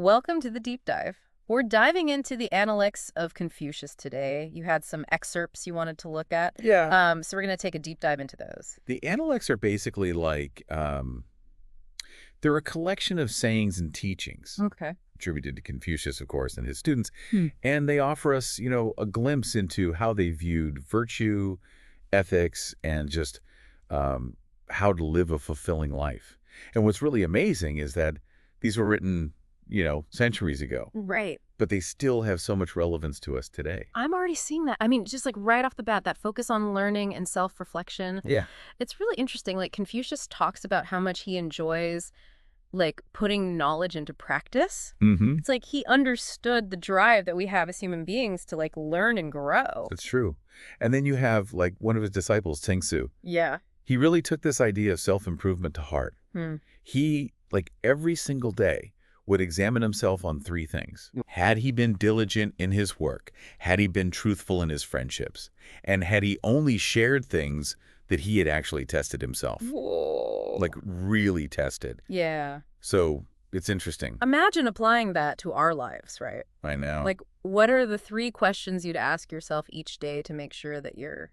Welcome to the deep dive. We're diving into the Analects of Confucius today. You had some excerpts you wanted to look at. Yeah. So we're going to take a deep dive into those. The Analects are basically like, they're a collection of sayings and teachings Okay. attributed to Confucius, of course, and his students. Hmm. And they offer us, a glimpse into how they viewed virtue, ethics, and just how to live a fulfilling life. And what's really amazing is that these were written, centuries ago, Right. but they still have so much relevance to us today. I'm already seeing that. I mean, just like right off the bat, that focus on learning and self-reflection. Yeah. It's really interesting. Like Confucius talks about how much he enjoys like putting knowledge into practice. Mm-hmm. It's like he understood the drive that we have as human beings to like learn and grow. That's true. And then you have like one of his disciples, Tsing. Yeah. He really took this idea of self-improvement to heart. He, like every single day, would examine himself on three things. Had he been diligent in his work? Had he been truthful in his friendships? And had he only shared things that he had actually tested himself? Whoa. Like really tested. Yeah. So it's interesting. Imagine applying that to our lives, right? I know. Like, what are the three questions you'd ask yourself each day to make sure that you're,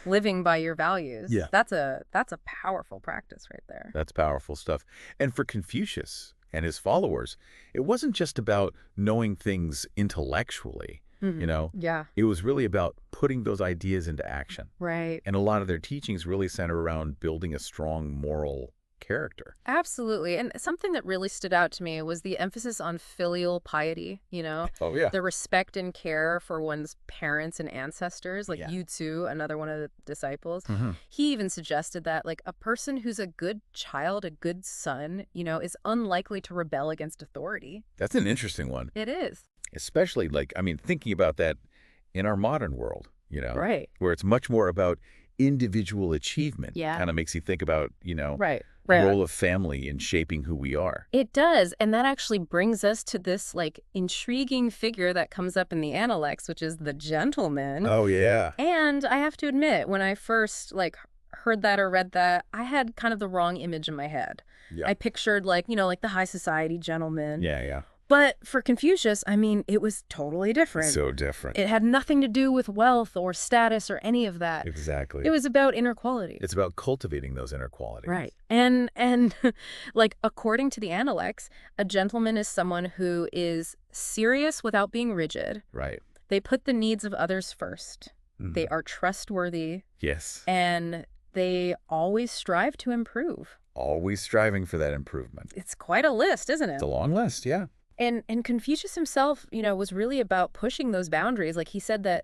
living by your values? Yeah. That's a powerful practice right there. That's powerful stuff. And for Confucius and his followers, it wasn't just about knowing things intellectually, Yeah. It was really about putting those ideas into action. Right. And a lot of their teachings really center around building a strong moral character. Absolutely. And something that really stood out to me was the emphasis on filial piety, Oh, yeah. the respect and care for one's parents and ancestors, like Yeah. Yu Tzu, another one of the disciples. Mm-hmm. He even suggested that like a person who's a good child, a good son, is unlikely to rebel against authority. That's an interesting one, It is. especially thinking about that in our modern world, Right. where it's much more about individual achievement. Yeah. Kind of makes you think about, Right. the role of family in shaping who we are. It does. And that actually brings us to this like intriguing figure that comes up in the Analects, which is the gentleman. Oh, yeah. And I have to admit, when I first heard that or read that, I had kind of the wrong image in my head. Yeah. I pictured like the high society gentleman. Yeah. But for Confucius, I mean, it was totally different. So different. It had nothing to do with wealth or status or any of that. Exactly. It was about inner quality. It's about cultivating those inner qualities. Right. And like according to the Analects, a gentleman is someone who is serious without being rigid. Right. They put the needs of others first. Mhm. They are trustworthy. Yes. And they always strive to improve. Always striving for that improvement. It's quite a list, isn't it? It's a long list, yeah. And Confucius himself, was really about pushing those boundaries. Like he said that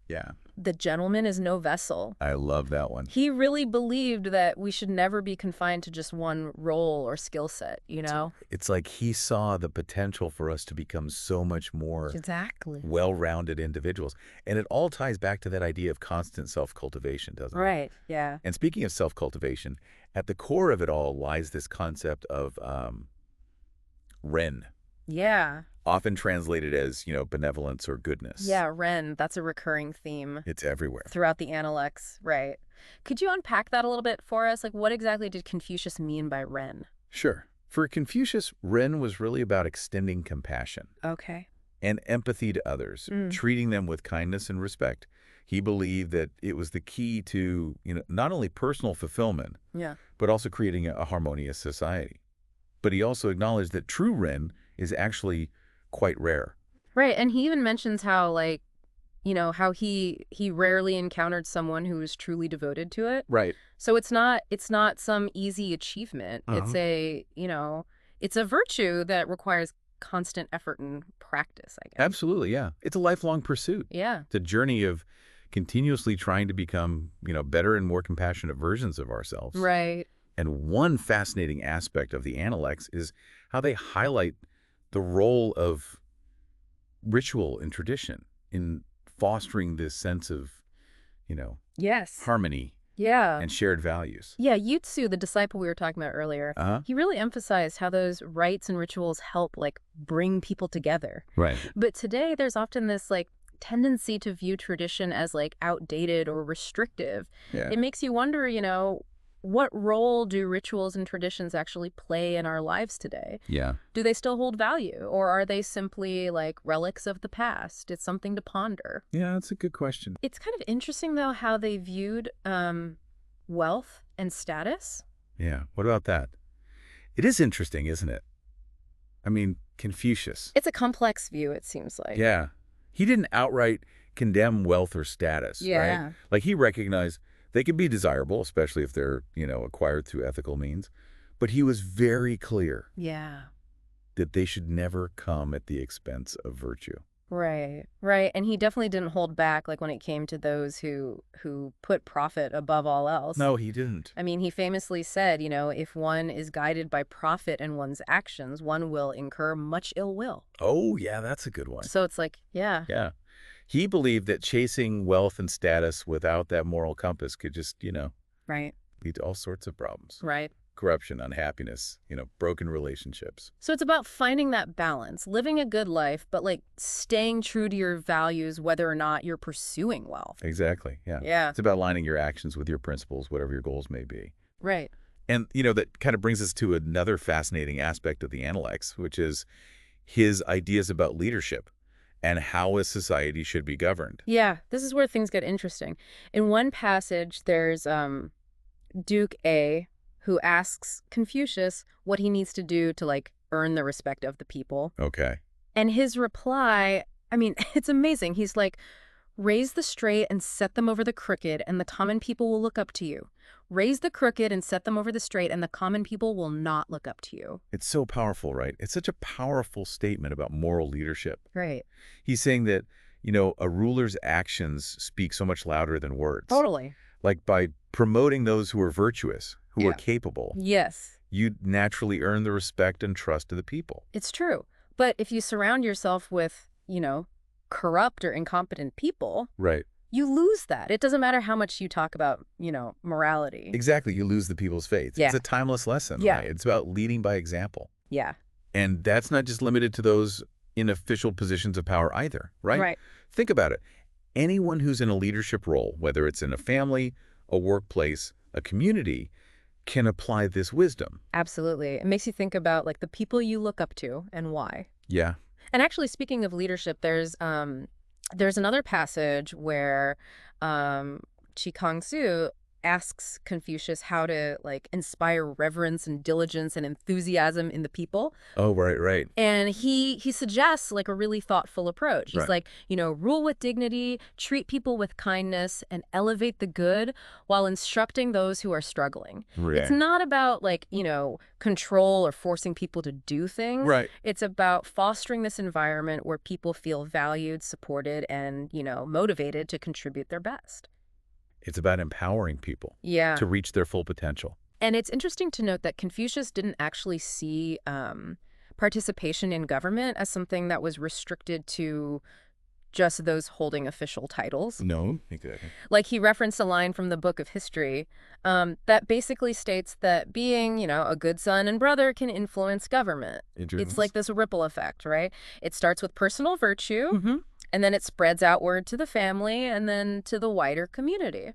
Yeah. the gentleman is no vessel. I love that one. He really believed that we should never be confined to just one role or skill set, It's like he saw the potential for us to become so much more Exactly. well-rounded individuals. And it all ties back to that idea of constant self-cultivation, doesn't it? Right, yeah. And speaking of self-cultivation, at the core of it all lies this concept of Ren, Yeah. often translated as, benevolence or goodness. Yeah, Ren, that's a recurring theme It's everywhere. throughout the Analects, right. Could you unpack that a little bit for us? Like what exactly did Confucius mean by Ren? Sure. For Confucius, Ren was really about extending compassion Okay. and empathy to others, treating them with kindness and respect. He believed that it was the key to, not only personal fulfillment, Yeah. but also creating a harmonious society. But he also acknowledged that true Ren is actually quite rare. Right, and he even mentions how how he rarely encountered someone who was truly devoted to it. Right. So it's not some easy achievement. It's it's a virtue that requires constant effort and practice, I guess. Absolutely, yeah. It's a lifelong pursuit. Yeah. It's a journey of continuously trying to become, better and more compassionate versions of ourselves. Right. And one fascinating aspect of the Analects is how they highlight the role of ritual and tradition in fostering this sense of, Yes. harmony Yeah. and shared values. Yeah, Yu Tzu, the disciple we were talking about earlier, he really emphasized how those rites and rituals help bring people together. Right. But today there's often this tendency to view tradition as outdated or restrictive. Yeah. It makes you wonder, what role do rituals and traditions actually play in our lives today? Yeah. Do they still hold value, or are they simply like relics of the past? It's something to ponder. Yeah, that's a good question. It's kind of interesting, though, how they viewed wealth and status. Yeah. What about that? It is interesting, isn't it? I mean, Confucius. It's a complex view, it seems like. Yeah. He didn't outright condemn wealth or status, right? Yeah. Like he recognized they can be desirable, especially if they're, acquired through ethical means. But he was very clear Yeah. that they should never come at the expense of virtue. Right, right. And he definitely didn't hold back, like when it came to those who put profit above all else. No, he didn't. I mean, he famously said, if one is guided by profit in one's actions, one will incur much ill will. Oh, yeah, that's a good one. So it's like, yeah. Yeah. He believed that chasing wealth and status without that moral compass could just, Right, lead to all sorts of problems. right. Corruption, unhappiness, broken relationships. So it's about finding that balance, living a good life, but like staying true to your values, whether or not you're pursuing wealth. Exactly, yeah. Yeah. It's about aligning your actions with your principles, whatever your goals may be. Right. And, that kind of brings us to another fascinating aspect of the Analects, which is his ideas about leadership and how a society should be governed. Yeah, this is where things get interesting. In one passage, there's Duke A, who asks Confucius what he needs to do to, like, earn the respect of the people. Okay. And his reply, I mean, it's amazing. He's like, raise the straight and set them over the crooked, and the common people will look up to you. Raise the crooked and set them over the straight, and the common people will not look up to you. It's so powerful, right? It's such a powerful statement about moral leadership. Right. He's saying that, a ruler's actions speak so much louder than words. Totally. Like by promoting those who are virtuous, who are Yeah. capable, Yes. you naturally earn the respect and trust of the people. It's true. But if you surround yourself with, corrupt or incompetent people, Right. you lose that. It doesn't matter how much you talk about, morality. Exactly. You lose the people's faith. Yeah. It's a timeless lesson. Yeah. Right? It's about leading by example. Yeah. And that's not just limited to those in official positions of power either, right? Right. Think about it. Anyone who's in a leadership role, whether it's in a family, a workplace, a community, can apply this wisdom. Absolutely. It makes you think about like the people you look up to and why. Yeah. And actually, speaking of leadership, there's another passage where Chi Kong-su asks Confucius how to like inspire reverence and diligence and enthusiasm in the people. Oh, right. And he suggests like a really thoughtful approach. He's Right. like, rule with dignity, treat people with kindness, and elevate the good while instructing those who are struggling. It's not about like, control or forcing people to do things. Right. It's about fostering this environment where people feel valued, supported, and, motivated to contribute their best. It's about empowering people Yeah. to reach their full potential. And it's interesting to note that Confucius didn't actually see participation in government as something that was restricted to just those holding official titles. No, exactly. Like he referenced a line from the Book of History that basically states that being, a good son and brother can influence government. It's like this ripple effect, right? It starts with personal virtue, Mm-hmm. and then it spreads outward to the family and then to the wider community.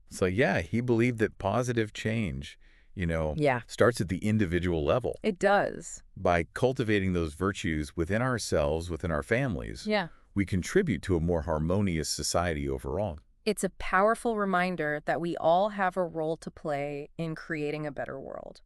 So, yeah, he believed that positive change, Yeah. starts at the individual level. It does. By cultivating those virtues within ourselves, within our families, Yeah. we contribute to a more harmonious society overall. It's a powerful reminder that we all have a role to play in creating a better world,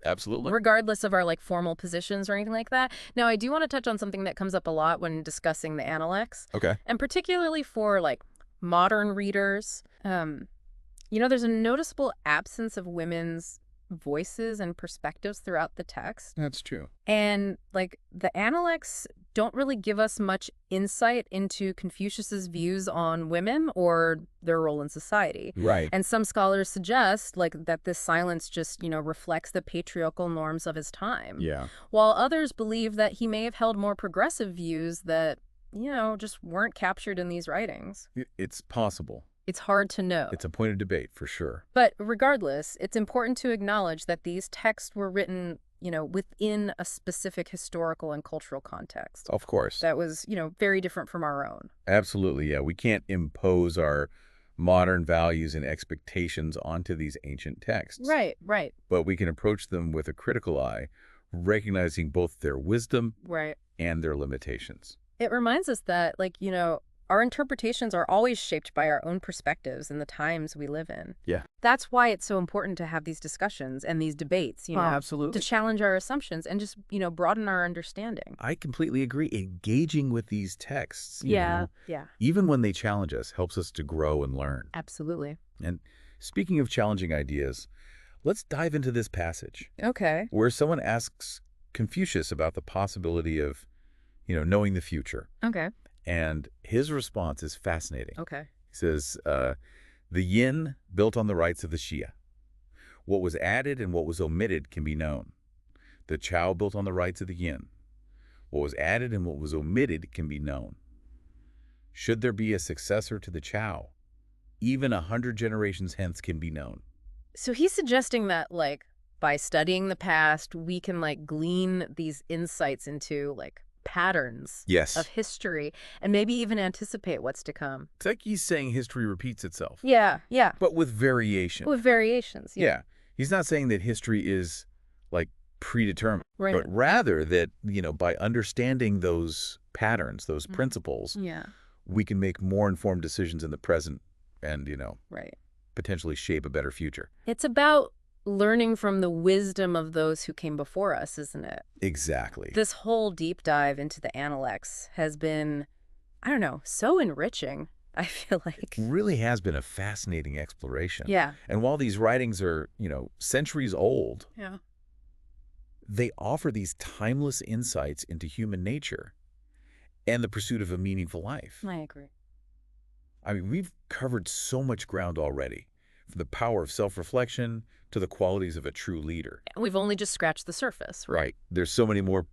Absolutely. regardless of our like formal positions or anything like that. Now, I do want to touch on something that comes up a lot when discussing the Analects, Okay. and particularly for like modern readers. There's a noticeable absence of women's voices and perspectives throughout the text. That's true. And like the Analects don't really give us much insight into Confucius's views on women or their role in society. Right. And some scholars suggest like that this silence just, reflects the patriarchal norms of his time. Yeah. While others believe that he may have held more progressive views that, just weren't captured in these writings. It's possible. It's hard to know. It's a point of debate for sure. But regardless, it's important to acknowledge that these texts were written, within a specific historical and cultural context Of course. that was, very different from our own. Absolutely. Yeah. We can't impose our modern values and expectations onto these ancient texts. Right, right, But we can approach them with a critical eye, recognizing both their wisdom right. and their limitations. It reminds us that, like, our interpretations are always shaped by our own perspectives and the times we live in. Yeah. That's why it's so important to have these discussions and these debates, Oh, to absolutely. challenge our assumptions and just, broaden our understanding. I completely agree. Engaging with these texts, Yeah, yeah, even when they challenge us, helps us to grow and learn. absolutely. And speaking of challenging ideas, let's dive into this passage Okay. where someone asks Confucius about the possibility of, knowing the future. Okay. And his response is fascinating. Okay. He says, the yin built on the rights of the Xia. What was added and what was omitted can be known. The Chao built on the rights of the yin. What was added and what was omitted can be known. Should there be a successor to the Chao, even 100 generations hence can be known. So he's suggesting that, like, by studying the past, we can, like, glean these insights into, like, patterns Yes. of history and maybe even anticipate what's to come. It's like he's saying history repeats itself, Yeah, yeah. but with variation. With variations. Yeah. He's not saying that history is, like, predetermined, Right. but rather that, by understanding those patterns, those Mm. principles, Yeah. we can make more informed decisions in the present and, Right. potentially shape a better future. It's about learning from the wisdom of those who came before us, isn't it? Exactly. This whole deep dive into the Analects has been, I don't know, so enriching, I feel like. Really has been a fascinating exploration. Yeah. And while these writings are, centuries old, Yeah. they offer these timeless insights into human nature and the pursuit of a meaningful life. I agree. I mean, we've covered so much ground already, from the power of self-reflection to the qualities of a true leader. We've only just scratched the surface. Right. There's so many more,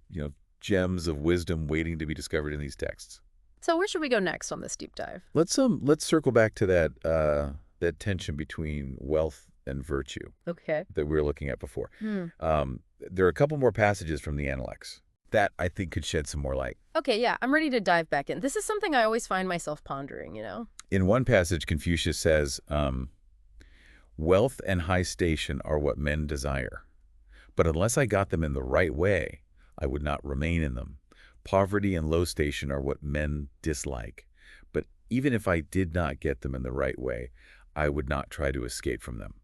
gems of wisdom waiting to be discovered in these texts. So where should we go next on this deep dive? Let's circle back to that tension between wealth and virtue Okay. that we were looking at before. There are a couple more passages from the Analects that I think could shed some more light. Okay, yeah, I'm ready to dive back in. This is something I always find myself pondering, In one passage, Confucius says, wealth and high station are what men desire. But unless I got them in the right way, I would not remain in them. Poverty and low station are what men dislike. But even if I did not get them in the right way, I would not try to escape from them.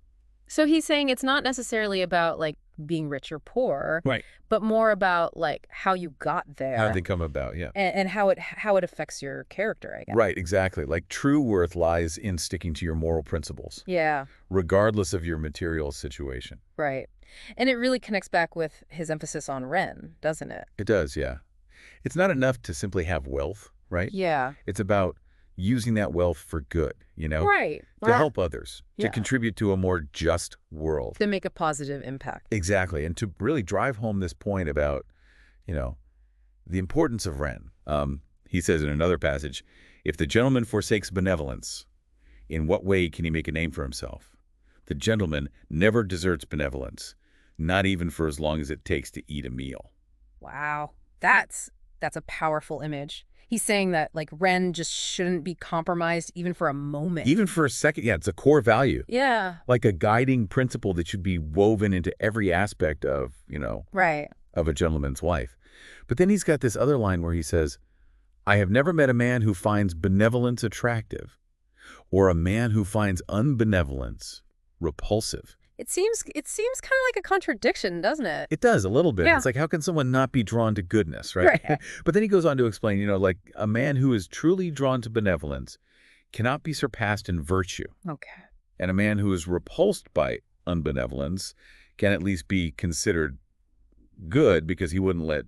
So he's saying it's not necessarily about, like, being rich or poor, Right. but more about, like, how you got there. How they come about, yeah. And how it affects your character, I guess. Right, exactly. Like true worth lies in sticking to your moral principles, Yeah, regardless of your material situation. right. And it really connects back with his emphasis on Ren, doesn't it? It does, yeah. It's not enough to simply have wealth, right? Yeah. It's about using that wealth for good, Right. to help others, to Yeah. contribute to a more just world. To make a positive impact. Exactly, and to really drive home this point about, the importance of Ren. He says in another passage, if the gentleman forsakes benevolence, in what way can he make a name for himself? The gentleman never deserts benevolence, not even for as long as it takes to eat a meal. Wow. That's a powerful image. He's saying that, like, Ren just shouldn't be compromised even for a moment. Even for a second, yeah, it's a core value. Yeah. Like a guiding principle that should be woven into every aspect of, Right. of a gentleman's life. But then he's got this other line where he says, I have never met a man who finds benevolence attractive or a man who finds unbenevolence repulsive. It seems kind of like a contradiction, doesn't it? It does a little bit. Yeah. It's like, how can someone not be drawn to goodness, right? Right. But then he goes on to explain, like a man who is truly drawn to benevolence cannot be surpassed in virtue. Okay. And a man who is repulsed by unbenevolence can at least be considered good because he wouldn't let,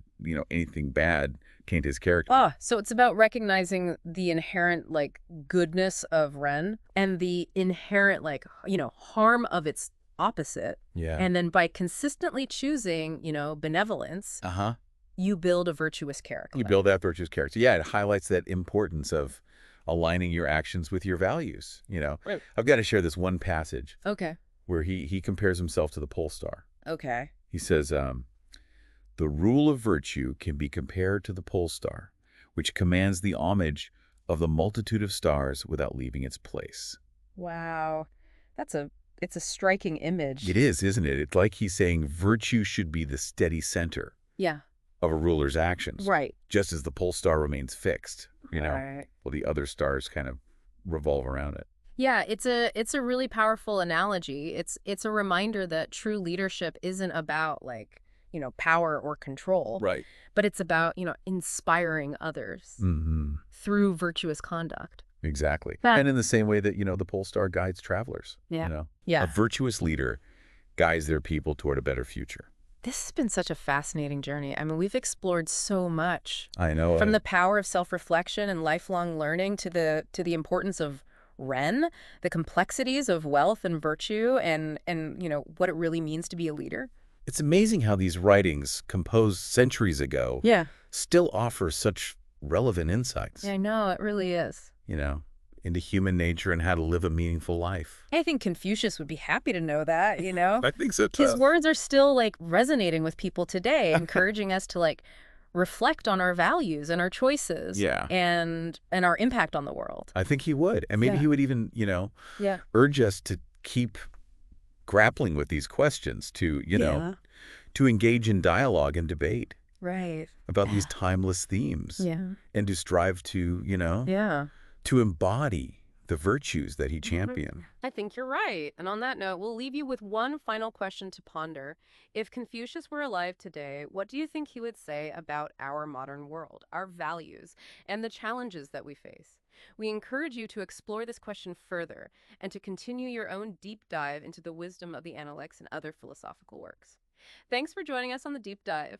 anything bad taint his character. Ah, so it's about recognizing the inherent, like, goodness of Ren and the inherent, like, harm of its opposite. Yeah. And then by consistently choosing, benevolence, you build a virtuous character. You build that virtuous character. Yeah, it highlights that importance of aligning your actions with your values, Right. I've got to share this one passage Okay. where he compares himself to the pole star. Okay. He says, the rule of virtue can be compared to the pole star, which commands the homage of the multitude of stars without leaving its place. Wow. That's a it's a striking image. It is, isn't it? It's like he's saying virtue should be the steady center Yeah. of a ruler's actions, Right. just as the pole star remains fixed, Right. while the other stars kind of revolve around it. Yeah, it's a really powerful analogy. It's a reminder that true leadership isn't about like, power or control, Right. but it's about, inspiring others Hmm. through virtuous conduct. Exactly. That, And in the same way that, the pole star guides travelers, yeah. a Yeah. virtuous leader guides their people toward a better future. This has been such a fascinating journey. I mean, we've explored so much, I know. from the power of self-reflection and lifelong learning to the importance of Ren, the complexities of wealth and virtue and what it really means to be a leader. It's amazing how these writings, composed centuries ago, Yeah. still offer such relevant insights, Yeah, I know, it really is. into human nature and how to live a meaningful life. I think Confucius would be happy to know that. I think so, His too. words are still like resonating with people today, encouraging us to like reflect on our values and our choices Yeah. and our impact on the world. I think he would. And maybe Yeah. he would even, Yeah. urge us to keep grappling with these questions, Yeah. to engage in dialogue and debate Right. about Yeah. these timeless themes Yeah. and to strive to, Yeah. to embody the virtues that he championed. I think you're right. And on that note, we'll leave you with one final question to ponder. If Confucius were alive today, what do you think he would say about our modern world, our values, and the challenges that we face? We encourage you to explore this question further and to continue your own deep dive into the wisdom of the Analects and other philosophical works. Thanks for joining us on the deep dive.